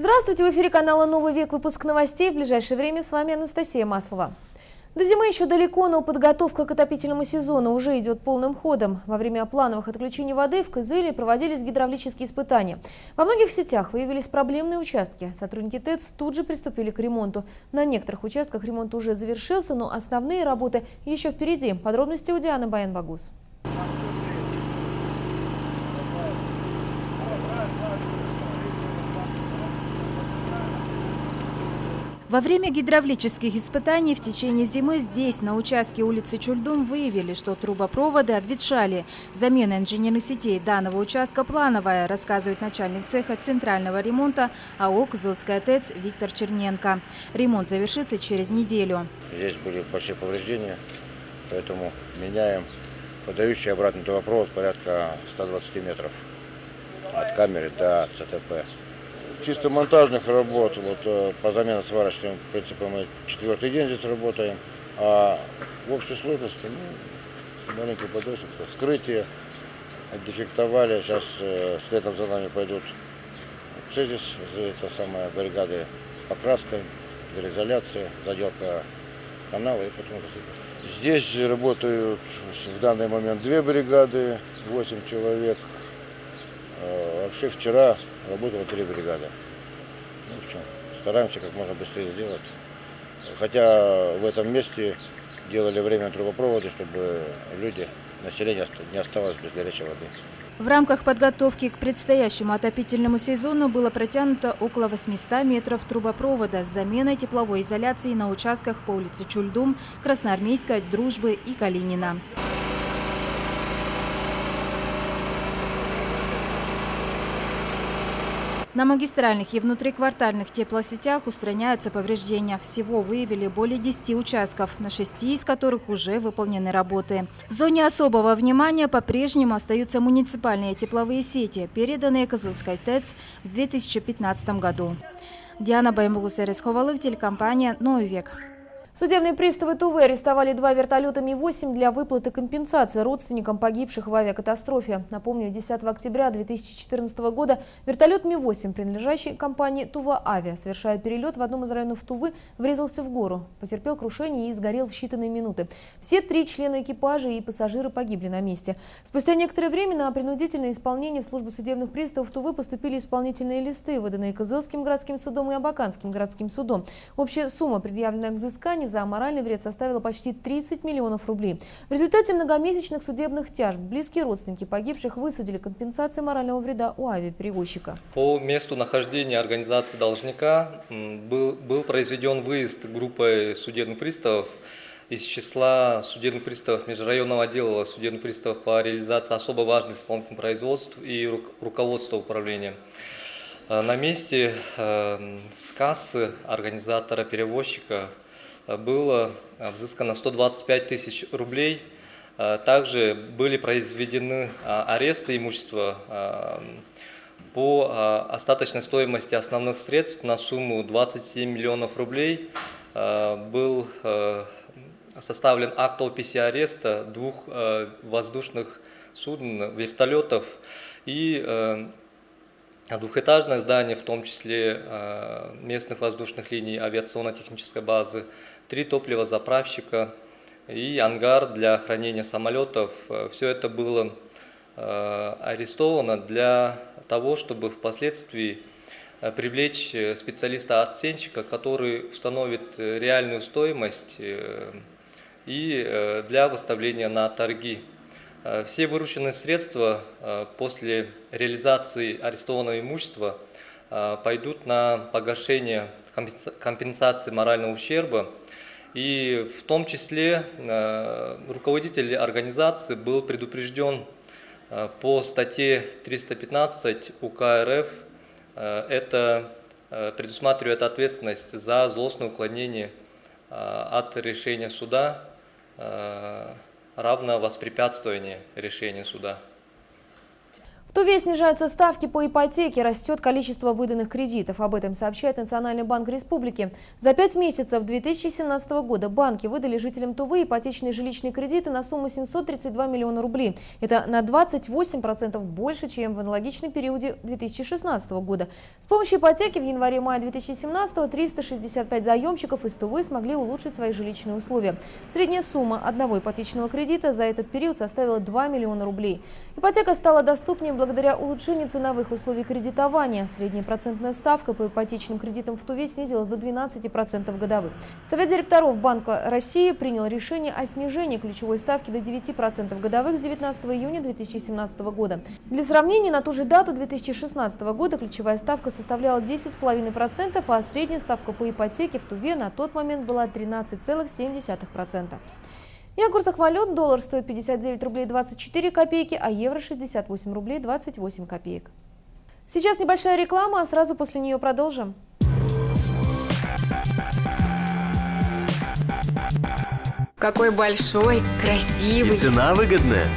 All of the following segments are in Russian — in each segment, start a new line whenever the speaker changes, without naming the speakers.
Здравствуйте, в эфире канала «Новый век», выпуск новостей. В ближайшее время с вами Анастасия Маслова. До зимы еще далеко, но подготовка к отопительному сезону уже идет полным ходом. Во время плановых отключений воды в Кызыле проводились гидравлические испытания. Во многих сетях выявились проблемные участки. Сотрудники ТЭЦ тут же приступили к ремонту. На некоторых участках ремонт уже завершился, но основные работы еще впереди. Подробности у Дианы Баян-Багус.
Во время гидравлических испытаний в течение зимы здесь, на участке улицы Чульдум, выявили, что трубопроводы обветшали. Замена инженерных сетей данного участка плановая, рассказывает начальник цеха центрального ремонта АО «Кызылская ТЭЦ» Виктор Черненко. Ремонт завершится через неделю.
Здесь были большие повреждения, поэтому меняем подающий обратный трубопровод порядка 120 метров от камеры до ЦТП. Чисто монтажных работ, по замене сварочным принципам мы 4-й день здесь работаем, а в общей сложности маленький подосик, вскрытие, дефектовали, сейчас следом за нами пойдут цезис, это самая бригады покраска, гидроизоляция, заделка канала и потом засыпать. Здесь работают в данный момент 2 бригады, 8 человек. Вообще вчера работало 3 бригады. В общем, стараемся как можно быстрее сделать. Хотя в этом месте делали временные трубопроводы, чтобы люди, население не осталось без горячей воды.
В рамках подготовки к предстоящему отопительному сезону было протянуто около 800 метров трубопровода с заменой тепловой изоляции на участках по улице Чульдум, Красноармейской, Дружбы и Калинина. На магистральных и внутриквартальных теплосетях устраняются повреждения. Всего выявили более 10 участков, на 6 из которых уже выполнены работы. В зоне особого внимания по-прежнему остаются муниципальные тепловые сети, переданные Кызылской ТЭЦ в 2015 году. Диана Баян-Багус, телекомпания «Новый век».
Судебные приставы Тувы арестовали 2 вертолета Ми-8 для выплаты компенсации родственникам погибших в авиакатастрофе. Напомню, 10 октября 2014 года вертолет Ми-8, принадлежащий компании «Тува-Авиа», совершая перелет в одном из районов Тувы, врезался в гору, потерпел крушение и сгорел в считанные минуты. Все 3 члена экипажа и пассажиры погибли на месте. Спустя некоторое время на принудительное исполнение в службу судебных приставов Тувы поступили исполнительные листы, выданные Кызылским городским судом и Абаканским городским судом. Общая сумма предъявленных взысканий за моральный вред составила почти 30 миллионов рублей. В результате многомесячных судебных тяжб близкие родственники погибших высудили компенсации морального вреда у авиаперевозчика.
По месту нахождения организации должника был произведен выезд группой судебных приставов из числа судебных приставов межрайонного отдела судебных приставов по реализации особо важных исполнительных производств и руководства управления. На месте с кассы организатора-перевозчика было взыскано 125 тысяч рублей. Также были произведены аресты имущества по остаточной стоимости основных средств на сумму 27 миллионов рублей. Был составлен акт описи ареста 2 воздушных суден, вертолетов и двухэтажное здание, в том числе местных воздушных линий авиационно-технической базы, 3 топливозаправщика и ангар для хранения самолетов. Все это было арестовано для того, чтобы впоследствии привлечь специалиста-оценщика, который установит реальную стоимость и для выставления на торги. Все вырученные средства после реализации арестованного имущества пойдут на погашение компенсации морального ущерба. И в том числе руководитель организации был предупрежден по статье 315 УК РФ. Это предусматривает ответственность за злостное уклонение от решения суда, равно воспрепятствование решения суда.
Туве снижаются ставки по ипотеке, растет количество выданных кредитов. Об этом сообщает Национальный банк республики. За 5 месяцев 2017 года банки выдали жителям Тувы ипотечные жилищные кредиты на сумму 732 миллиона рублей. Это на 28% больше, чем в аналогичном периоде 2016 года. С помощью ипотеки в январе-мае 2017 365 заемщиков из Тувы смогли улучшить свои жилищные условия. Средняя сумма одного ипотечного кредита за этот период составила 2 миллиона рублей. Ипотека стала доступнее благодаря улучшению ценовых условий кредитования. Средняя процентная ставка по ипотечным кредитам в Туве снизилась до 12% годовых. Совет директоров Банка России принял решение о снижении ключевой ставки до 9% годовых с 19 июня 2017 года. Для сравнения, на ту же дату 2016 года ключевая ставка составляла 10,5%, а средняя ставка по ипотеке в Туве на тот момент была 13,7%. И о курсах валют: доллар стоит 59 рублей 24 копейки, а евро 68 рублей 28 копеек. Сейчас небольшая реклама, а сразу после нее продолжим.
Какой большой, красивый.
И цена выгодная.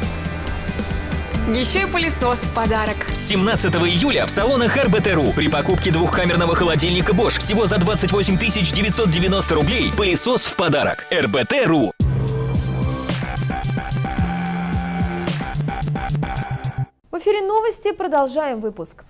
Еще и пылесос в подарок.
С 17 июля в салонах РБТ.ру при покупке двухкамерного холодильника Bosch всего за 28 990 рублей пылесос в подарок. РБТ.ру.
В эфире новости, продолжаем выпуск.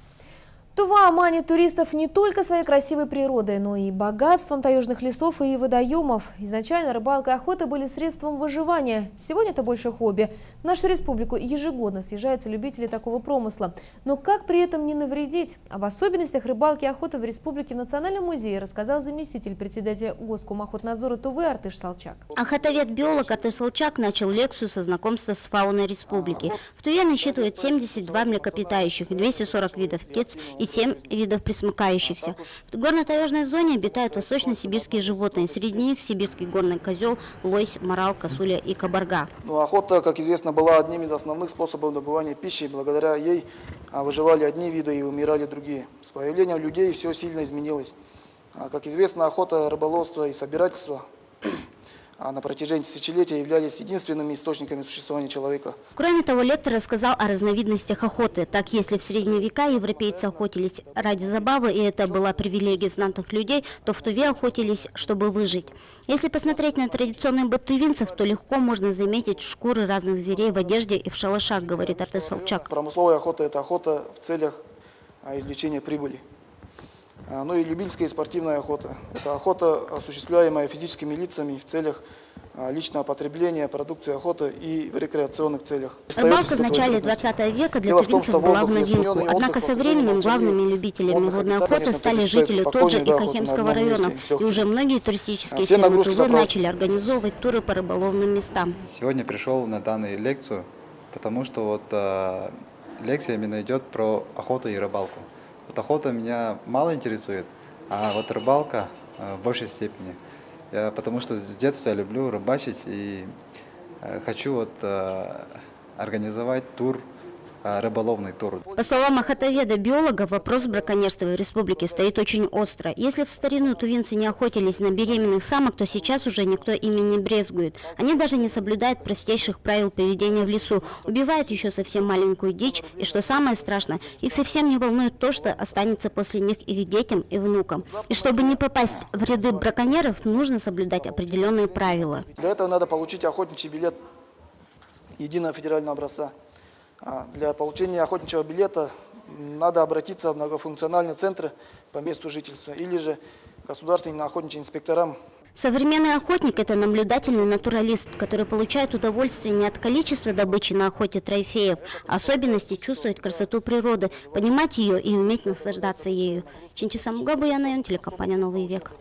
Тува манит туристов не только своей красивой природой, но и богатством таежных лесов и водоемов. Изначально рыбалка и охота были средством выживания. Сегодня это больше хобби. В нашу республику ежегодно съезжаются любители такого промысла. Но как при этом не навредить? Об особенностях рыбалки и охоты в республике в Национальном музее рассказал заместитель председателя Госкомохотнадзора Тувы Артыш Салчак.
Охотовед-биолог Артыш Салчак начал лекцию со знакомства с фауной республики. В Туве насчитывает 72 млекопитающих, 240 видов птиц и 7 видов пресмыкающихся. В горно-таежной зоне обитают восточно-сибирские животные. Среди них сибирский горный козел, лось, морал, косуля и кабарга.
Охота, как известно, была одним из основных способов добывания пищи. Благодаря ей выживали одни виды и умирали другие. С появлением людей все сильно изменилось. Как известно, охота, рыболовство и собирательство на протяжении тысячелетий являлись единственными источниками существования человека.
Кроме того, лектор рассказал о разновидностях охоты. Так, если в средние века европейцы охотились ради забавы, и это была привилегия знатных людей, то в Туве охотились, чтобы выжить. Если посмотреть на традиционный быт тувинцев, то легко можно заметить шкуры разных зверей в одежде и в шалашах, говорит Артыш Салчак.
Промысловая охота – это охота в целях извлечения прибыли. Ну и любительская и спортивная охота. Это охота, осуществляемая физическими лицами в целях личного потребления, продукции охоты и в рекреационных целях.
Рыбалка в начале 20 века для тувинцев была в новинку. Однако со временем главными любителями водной охоты стали жители Тоджа и Кахемского района. И уже многие туристические фирмы Тувы начали организовывать туры по рыболовным местам.
Сегодня пришел на данную лекцию, потому что лекция именно идет про охоту и рыбалку. Охота меня мало интересует, а рыбалка в большей степени. Потому что с детства я люблю рыбачить и хочу организовать тур, рыболовный тур.
По словам охотоведа-биолога, вопрос браконьерства в республике стоит очень остро. Если в старину тувинцы не охотились на беременных самок, то сейчас уже никто ими не брезгует. Они даже не соблюдают простейших правил поведения в лесу, убивают еще совсем маленькую дичь, и что самое страшное, их совсем не волнует то, что останется после них их детям и внукам. И чтобы не попасть в ряды браконьеров, нужно соблюдать определенные правила.
Для этого надо получить охотничий билет единого федерального образца. Для получения охотничьего билета надо обратиться в многофункциональные центры по месту жительства или же государственным охотничьим инспекторам.
Современный охотник – это наблюдательный натуралист, который получает удовольствие не от количества добычи на охоте трофеев, а особенности чувствовать красоту природы, понимать ее и уметь наслаждаться ею. Чинчиса Мугабуяна, телекомпания «Новый век».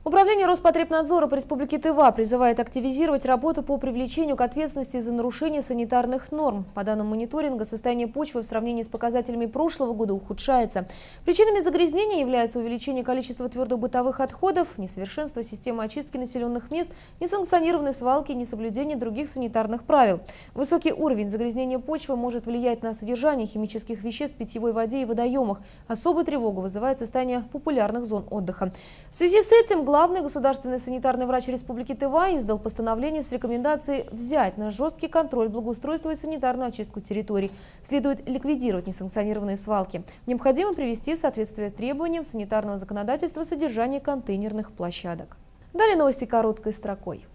Управление Роспотребнадзора по республике Тыва призывает активизировать работу по привлечению к ответственности за нарушение санитарных норм. По данным мониторинга, состояние почвы в сравнении с показателями прошлого года ухудшается. Причинами загрязнения являются увеличение количества твердых бытовых отходов, несовершенство системы очистки населенных мест, несанкционированные свалки и несоблюдение других санитарных правил. Высокий уровень загрязнения почвы может влиять на содержание химических веществ в питьевой воде и водоемах. Особую тревогу вызывает состояние популярных зон отдыха. В связи с этим глава Главный государственный санитарный врач Республики Тыва издал постановление с рекомендацией взять на жесткий контроль благоустройства и санитарную очистку территорий. Следует ликвидировать несанкционированные свалки. Необходимо привести в соответствие требованиям санитарного законодательства содержание контейнерных площадок. Далее новости короткой строкой.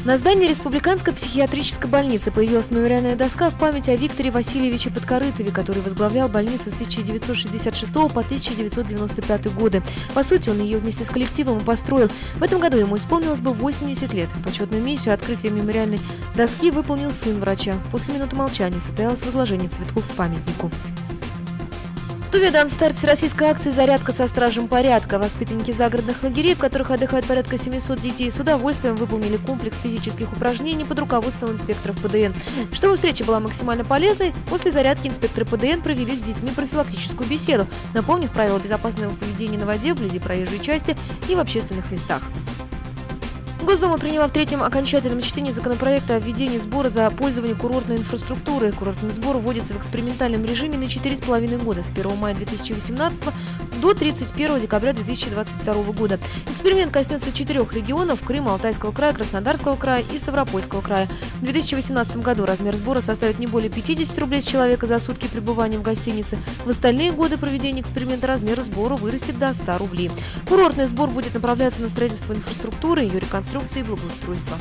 На здании Республиканской психиатрической больницы появилась мемориальная доска в память о Викторе Васильевиче Подкорытове, который возглавлял больницу с 1966 по 1995 годы. По сути, он ее вместе с коллективом и построил. В этом году ему исполнилось бы 80 лет. Почетную миссию открытия мемориальной доски выполнил сын врача. После минуты молчания состоялось возложение цветков к памятнику. В Туве дан старт всероссийской акции «Зарядка со стражем порядка». Воспитанники загородных лагерей, в которых отдыхает порядка 700 детей, с удовольствием выполнили комплекс физических упражнений под руководством инспекторов ПДН. Чтобы встреча была максимально полезной, после зарядки инспекторы ПДН провели с детьми профилактическую беседу, напомнив правила безопасного поведения на воде, вблизи проезжей части и в общественных местах. Госдума приняла в третьем окончательном чтении законопроекта о введении сбора за пользование курортной инфраструктурой. Курортный сбор вводится в экспериментальном режиме на 4,5 года с 1 мая 2018 до 31 декабря 2022 года. Эксперимент коснется 4 регионов – Крыма, Алтайского края, Краснодарского края и Ставропольского края. В 2018 году размер сбора составит не более 50 рублей с человека за сутки пребывания в гостинице. В остальные годы проведения эксперимента размер сбора вырастет до 100 рублей. Курортный сбор будет направляться на строительство инфраструктуры, ее реконструкцию и благоустройства.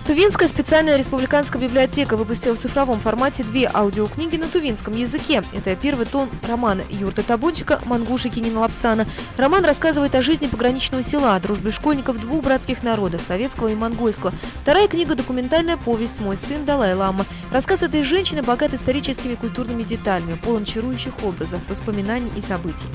Тувинская специальная республиканская библиотека выпустила в цифровом формате 2 аудиокниги на тувинском языке. Это первый том романа Юрта Табунчика «Мангуши Кинина Лапсана». Роман рассказывает о жизни пограничного села, о дружбе школьников двух братских народов – советского и монгольского. Вторая книга – документальная повесть «Мой сын Далай-Лама». Рассказ этой женщины богат историческими и культурными деталями, полон чарующих образов, воспоминаний и событий.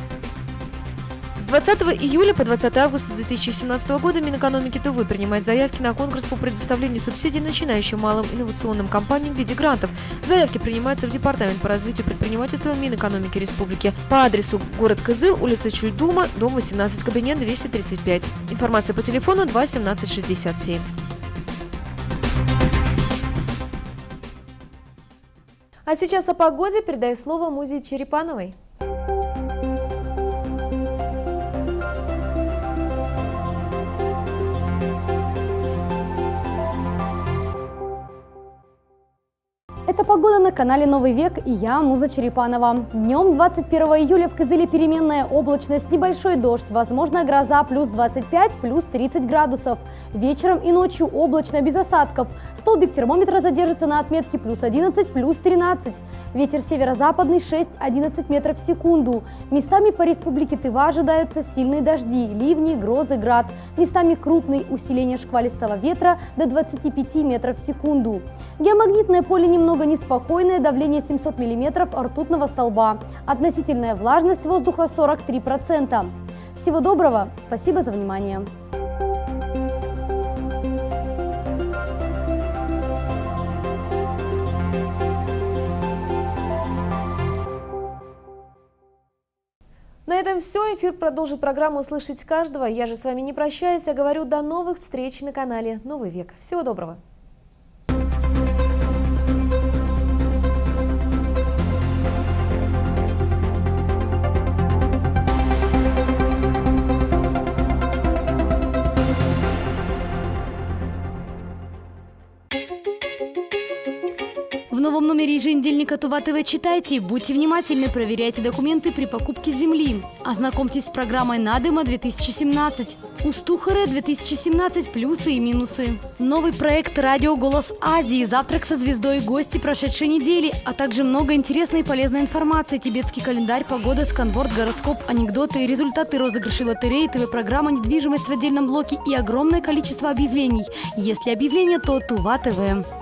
С 20 июля по 20 августа 2017 года Минэкономики Тувы принимает заявки на конкурс по предоставлению субсидий начинающим малым инновационным компаниям в виде грантов. Заявки принимаются в Департамент по развитию предпринимательства Минэкономики Республики по адресу город Кызыл, улица Чульдума, дом 18, кабинет 235. Информация по телефону 2 17 67. А сейчас о погоде передаю слово Музе Черепановой.
Это погода на канале «Новый век» и я, Муза Черепанова. Днем 21 июля в Кызыле переменная облачность, небольшой дождь, возможная гроза плюс 25, плюс 30 градусов. Вечером и ночью облачно, без осадков. Столбик термометра задержится на отметке плюс 11, плюс 13. Ветер северо-западный 6-11 метров в секунду. Местами по республике Тыва ожидаются сильные дожди, ливни, грозы, град. Местами крупный, усиление шквалистого ветра до 25 метров в секунду. Геомагнитное поле немного неспокойное, давление 700 мм ртутного столба. Относительная влажность воздуха 43%. Всего доброго, спасибо за внимание.
На этом все. Эфир продолжит программу «Услышать каждого». Я же с вами не прощаюсь, а говорю до новых встреч на канале «Новый век». Всего доброго.
В новом номере еженедельника Тува ТВ читайте, будьте внимательны, проверяйте документы при покупке земли. Ознакомьтесь с программой «Надыма-2017». Устухаре 2017. Плюсы и минусы. Новый проект «Радио Голос Азии», завтрак со звездой, гости прошедшей недели, а также много интересной и полезной информации, тибетский календарь, погода, сканворд, гороскоп, анекдоты, результаты розыгрышей лотереи, ТВ-программа «Недвижимость» в отдельном блоке и огромное количество объявлений. Если объявление, то Тува ТВ.